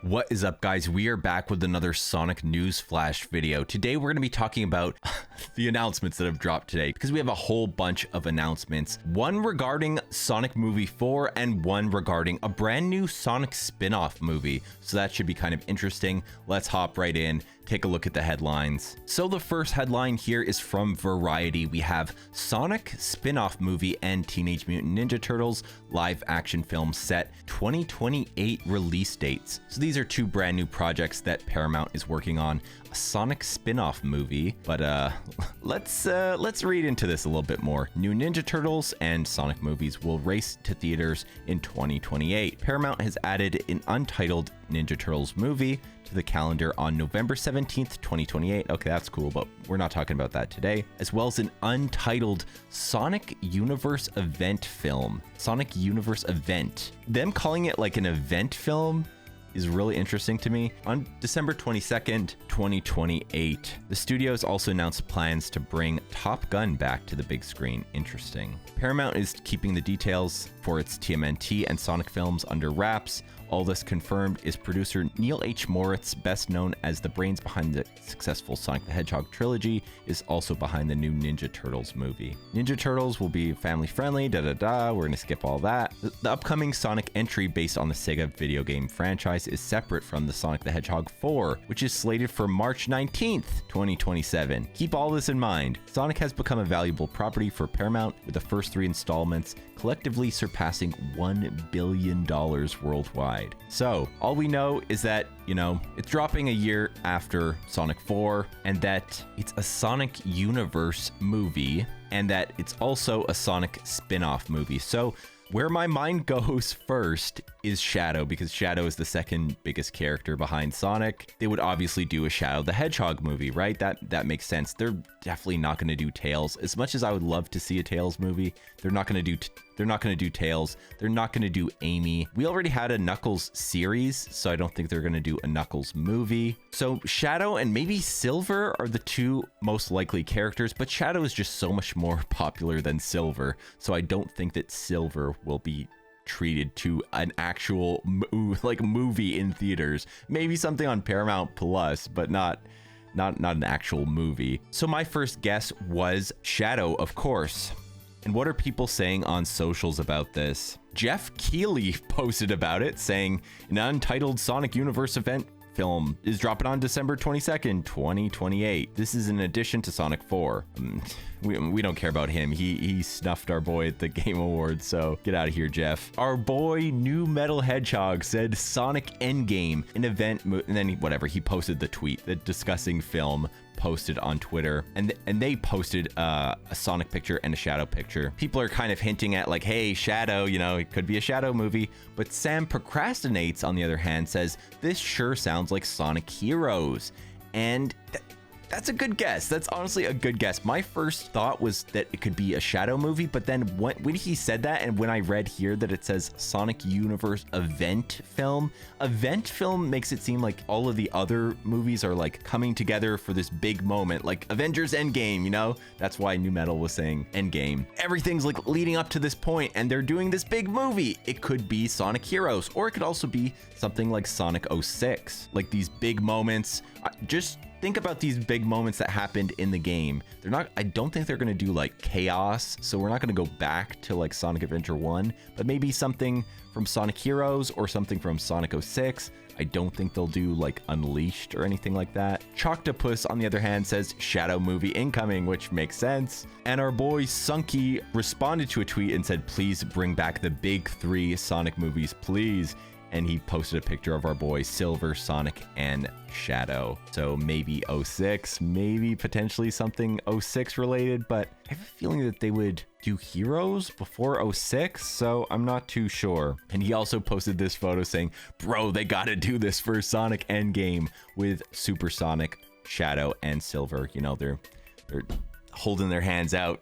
What is up, guys? We are back with another Sonic News Flash video. Today, we're going to be talking about the announcements that have dropped today because we have a whole bunch of announcements. One regarding Sonic Movie 4 and one regarding a brand new Sonic spin-off movie. So that should be kind of interesting. Let's hop right in, take a look at the headlines. So the first headline here is from Variety. We have Sonic spin-off movie and Teenage Mutant Ninja Turtles live action film set 2028 release dates. So these are two brand new projects that Paramount is working on. A Sonic spin-off movie, but let's read into this a little bit more. New Ninja Turtles and Sonic movies will race to theaters in 2028. Paramount has added an untitled Ninja Turtles movie to the calendar on November 17th, 2028. Okay, that's cool, but we're not talking about that today. As well as an untitled Sonic Universe event film. Sonic Universe event. Them calling it like an event film is really interesting to me. On December 22nd, 2028, the studios also announced plans to bring Top Gun back to the big screen. Interesting. Paramount is keeping the details for its TMNT and Sonic films under wraps. All this confirmed is producer Neil H. Moritz, best known as the brains behind the successful Sonic the Hedgehog trilogy, is also behind the new Ninja Turtles movie. Ninja Turtles will be family friendly, we're gonna skip all that. The upcoming Sonic entry based on the Sega video game franchise is separate from the Sonic the Hedgehog 4, which is slated for March 19th, 2027. Keep all this in mind. Sonic has become a valuable property for Paramount, with the first 3 installments collectively surpassing $1 billion worldwide. So all we know is that, it's dropping a year after Sonic 4, and that it's a Sonic Universe movie, and that it's also a Sonic spin-off movie. So where my mind goes first is Shadow, because Shadow is the second biggest character behind Sonic. They would obviously do a Shadow the Hedgehog movie, right? That makes sense. They're definitely not going to do Tails. As much as I would love to see a Tails movie, they're not going to do Tails. They're not going to do Amy. We already had a Knuckles series, so I don't think they're going to do a Knuckles movie. So Shadow and maybe Silver are the two most likely characters, but Shadow is just so much more popular than Silver, so I don't think that Silver will be treated to an actual movie in theaters. Maybe something on Paramount Plus, but not an actual movie. So my first guess was Shadow, of course. And what are people saying on socials about this? Jeff Keighley posted about it, saying an untitled Sonic Universe event film is dropping on December 22nd, 2028. This is in addition to Sonic 4. We don't care about him. He snuffed our boy at the Game Awards, so get out of here, Jeff. Our boy New Metal Hedgehog said Sonic Endgame, an event, and then he posted the tweet, the discussing film posted on Twitter, and they posted a Sonic picture and a Shadow picture. People are kind of hinting at like, hey, Shadow, it could be a Shadow movie, but Sam Procrastinates, on the other hand, says this sure sounds like Sonic Heroes, and that's a good guess. That's honestly a good guess. My first thought was that it could be a Shadow movie, but then when he said that, and when I read here that it says Sonic Universe event film makes it seem like all of the other movies are like coming together for this big moment, like Avengers Endgame, That's why New Metal was saying Endgame. Everything's like leading up to this point, and they're doing this big movie. It could be Sonic Heroes, or it could also be something like Sonic 06, like these big moments. Just think about these big moments that happened in the game. I don't think they're going to do like Chaos, so we're not going to go back to like Sonic Adventure 1, but maybe something from Sonic Heroes or something from Sonic 06. I don't think they'll do like Unleashed or anything like that. Choctopus, on the other hand, says Shadow movie incoming, which makes sense. And our boy Sunky responded to a tweet and said, please bring back the big 3 Sonic movies, please. And he posted a picture of our boy Silver, Sonic, and Shadow. So maybe 06, maybe potentially something 06 related, but I have a feeling that they would do Heroes before 06, so I'm not too sure. And he also posted this photo saying, bro, they gotta do this for Sonic Endgame with Super Sonic, Shadow, and Silver. They're holding their hands out,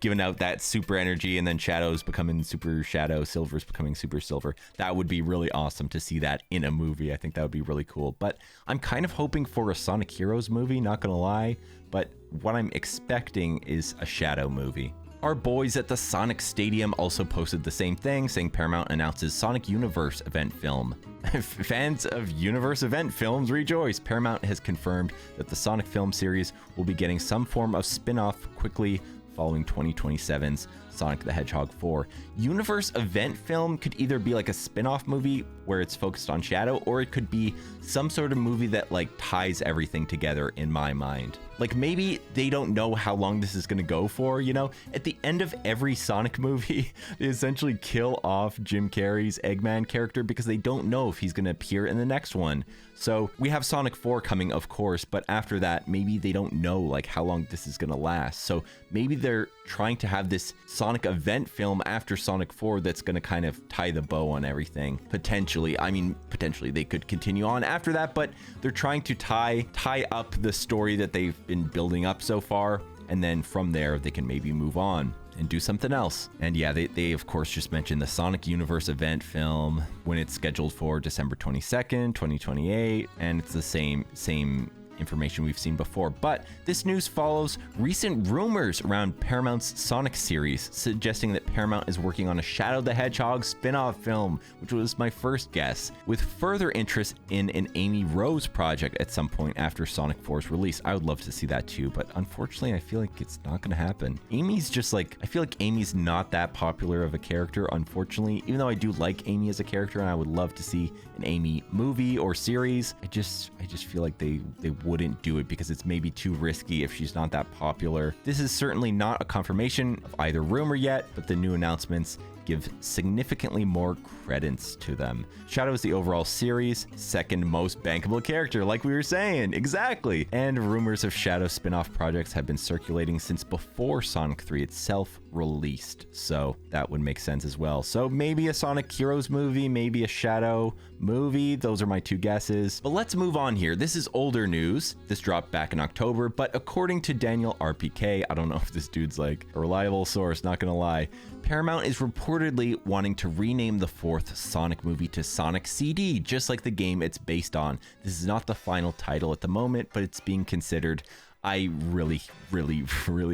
giving out that super energy, and then Shadow's becoming Super Shadow, Silver's becoming Super Silver. That would be really awesome to see that in a movie. I think that would be really cool. But I'm kind of hoping for a Sonic Heroes movie, not gonna lie. But what I'm expecting is a Shadow movie. Our boys at the Sonic Stadium also posted the same thing, saying Paramount announces Sonic Universe event film. Fans of Universe event films rejoice. Paramount has confirmed that the Sonic film series will be getting some form of spin-off quickly following 2027's Sonic the Hedgehog 4. Universe event film could either be like a spin-off movie where it's focused on Shadow, or it could be some sort of movie that like ties everything together in my mind. Like maybe they don't know how long this is going to go for, you know? At the end of every Sonic movie, they essentially kill off Jim Carrey's Eggman character because they don't know if he's going to appear in the next one. So we have Sonic 4 coming, of course, but after that, maybe they don't know like how long this is going to last. So maybe they're trying to have this Sonic event film after Sonic 4 that's going to kind of tie the bow on everything. Potentially. I mean, potentially they could continue on after that, but they're trying to tie up the story that they've been building up so far, and then from there they can maybe move on and do something else. And yeah, they of course just mentioned the Sonic Universe event film when it's scheduled for December 22nd, 2028, and it's the same information we've seen before. But this news follows recent rumors around Paramount's Sonic series, suggesting that Paramount is working on a Shadow the Hedgehog spin-off film, which was my first guess, with further interest in an Amy Rose project at some point after Sonic 4's release. I would love to see that too, but unfortunately I feel like it's not going to happen. Amy's just like, I feel like Amy's not that popular of a character, unfortunately, even though I do like Amy as a character and I would love to see an Amy movie or series. I just feel like they wouldn't do it because it's maybe too risky if she's not that popular. This is certainly not a confirmation of either rumor yet, but the new announcements give significantly more credence to them. Shadow is the overall series' second most bankable character, like we were saying, exactly. And rumors of Shadow spin-off projects have been circulating since before Sonic 3 itself released, so that would make sense as well. So maybe a Sonic Heroes movie, maybe a Shadow movie. Those are my two guesses. But let's move on here. This is older news. This dropped back in October, but according to Daniel RPK, I don't know if this dude's like a reliable source, not gonna lie, Paramount is reportedly wanting to rename the fourth Sonic movie to Sonic CD, just like the game it's based on. This is not the final title at the moment, but it's being considered. I really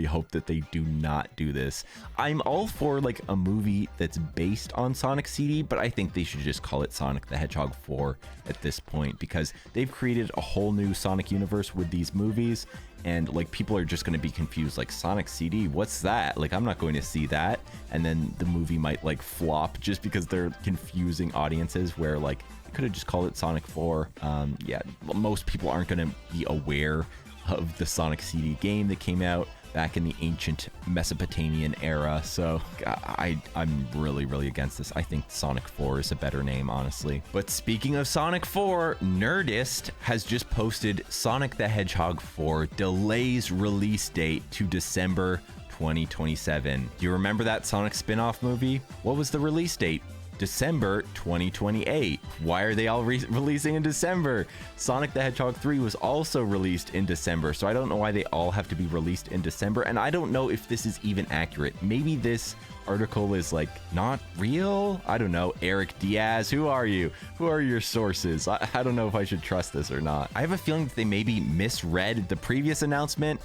hope that they do not do this. I'm all for like a movie that's based on Sonic CD, but I think they should just call it Sonic the Hedgehog 4 at this point, because they've created a whole new Sonic universe with these movies, and like people are just going to be confused, like Sonic CD, what's that? Like I'm not going to see that. And then the movie might like flop just because they're confusing audiences, where like they could have just called it Sonic 4. Yeah, most people aren't going to be aware of the Sonic CD game that came out back in the ancient Mesopotamian era. So I'm really against this. I think Sonic 4 is a better name, honestly. But speaking of Sonic 4, Nerdist has just posted Sonic the Hedgehog 4 delays release date to December 2027. Do you remember that Sonic spin-off movie? What was the release date? December 2028. Why are they all releasing in December? Sonic the Hedgehog 3 was also released in December, so I don't know why they all have to be released in December, and I don't know if this is even accurate. Maybe this article is like not real? I don't know. Eric Diaz, who are you? Who are your sources? I don't know if I should trust this or not. I have a feeling that they maybe misread the previous announcement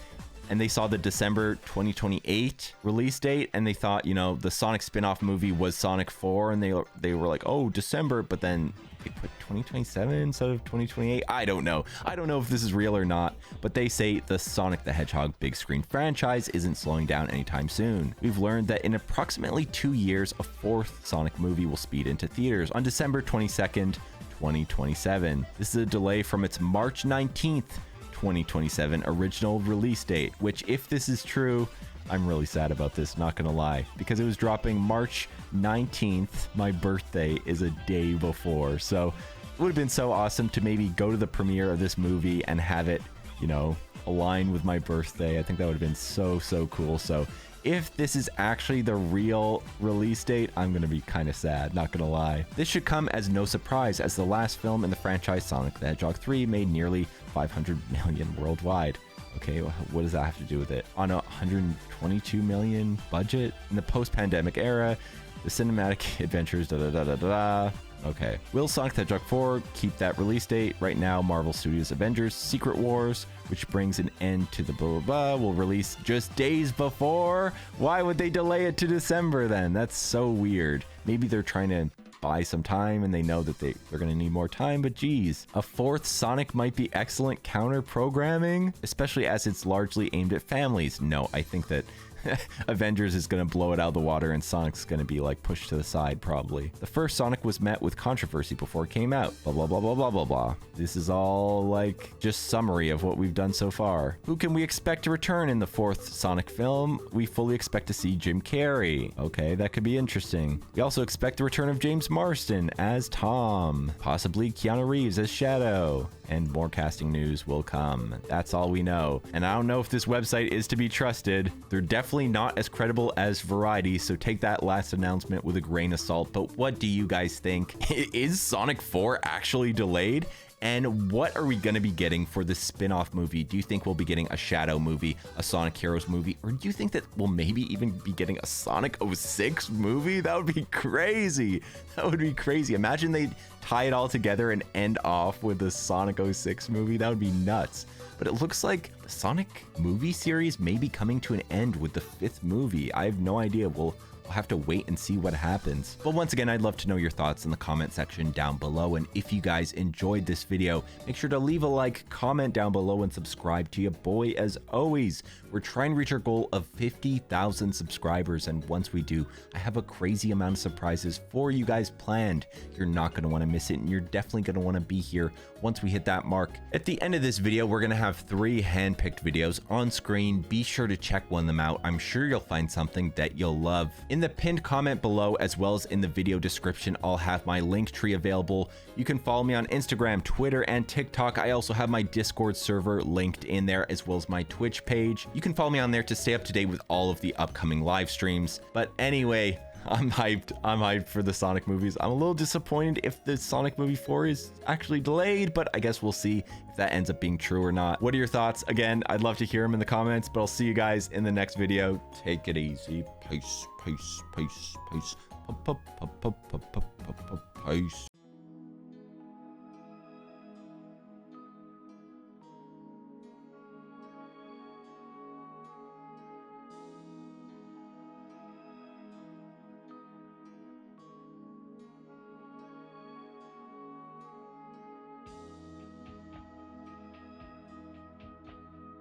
and they saw the December 2028 release date, and they thought, you know, the Sonic spin-off movie was Sonic 4, and they were like, oh, December, but then they put 2027 instead of 2028. I don't know if this is real or not, but they say the Sonic the Hedgehog big screen franchise isn't slowing down anytime soon. We've learned that in approximately 2 years, a fourth Sonic movie will speed into theaters on December 22nd, 2027. This is a delay from its March 19th, 2027 original release date, which, if this is true, I'm really sad about this, not gonna lie, because it was dropping March 19th. My birthday is a day before, so it would have been so awesome to maybe go to the premiere of this movie and have it, you know, align with my birthday. I think that would have been so cool. So if this is actually the real release date, I'm gonna be kind of sad, not gonna lie. This should come as no surprise, as the last film in the franchise, Sonic the Hedgehog 3, made nearly 500 million worldwide. Okay, what does that have to do with it? On a 122 million budget in the post-pandemic era, the cinematic adventures, Okay. Will Sonic the Hedgehog 4 keep that release date? Right now, Marvel Studios' Avengers Secret Wars, which brings an end to the blah blah blah, will release just days before. Why would they delay it to December then? That's so weird. Maybe they're trying to buy some time and they know that they're going to need more time, but geez. A fourth Sonic might be excellent counter programming, especially as it's largely aimed at families. No, I think that Avengers is going to blow it out of the water and Sonic's going to be like pushed to the side probably. The first Sonic was met with controversy before it came out. Blah, blah, blah, blah, blah, blah, blah. This is all like just summary of what we've done so far. Who can we expect to return in the fourth Sonic film? We fully expect to see Jim Carrey. Okay, that could be interesting. We also expect the return of James Marsden as Tom, possibly Keanu Reeves as Shadow, and more casting news will come. That's all we know. And I don't know if this website is to be trusted. They're definitely not as credible as Variety, so take that last announcement with a grain of salt. But what do you guys think? Is Sonic 4 actually delayed? And what are we going to be getting for the spin-off movie? Do you think we'll be getting a Shadow movie, a Sonic Heroes movie, or do you think that we'll maybe even be getting a Sonic 06 movie? That would be crazy. That would be crazy. Imagine they tie it all together and end off with the Sonic 06 movie. That would be nuts. But it looks like the Sonic movie series may be coming to an end with the fifth movie. I have no idea. We'll have to wait and see what happens. But once again, I'd love to know your thoughts in the comment section down below. And if you guys enjoyed this video, make sure to leave a like, comment down below, and subscribe to your boy as always. We're trying to reach our goal of 50,000 subscribers. And once we do, I have a crazy amount of surprises for you guys planned. You're not going to want to miss it. And you're definitely going to want to be here once we hit that mark. At the end of this video, we're going to have 3 hand-picked videos on screen. Be sure to check one of them out. I'm sure you'll find something that you'll love. In the pinned comment below, as well as in the video description, I'll have my link tree available. You can follow me on Instagram, Twitter, and TikTok. I also have my Discord server linked in there, as well as my Twitch page. You can follow me on there to stay up to date with all of the upcoming live streams. But anyway, I'm hyped. I'm hyped for the Sonic movies. I'm a little disappointed if the Sonic movie 4 is actually delayed, but I guess we'll see if that ends up being true or not. What are your thoughts? Again, I'd love to hear them in the comments, but I'll see you guys in the next video. Take it easy. Peace, peace, peace, peace. Peace.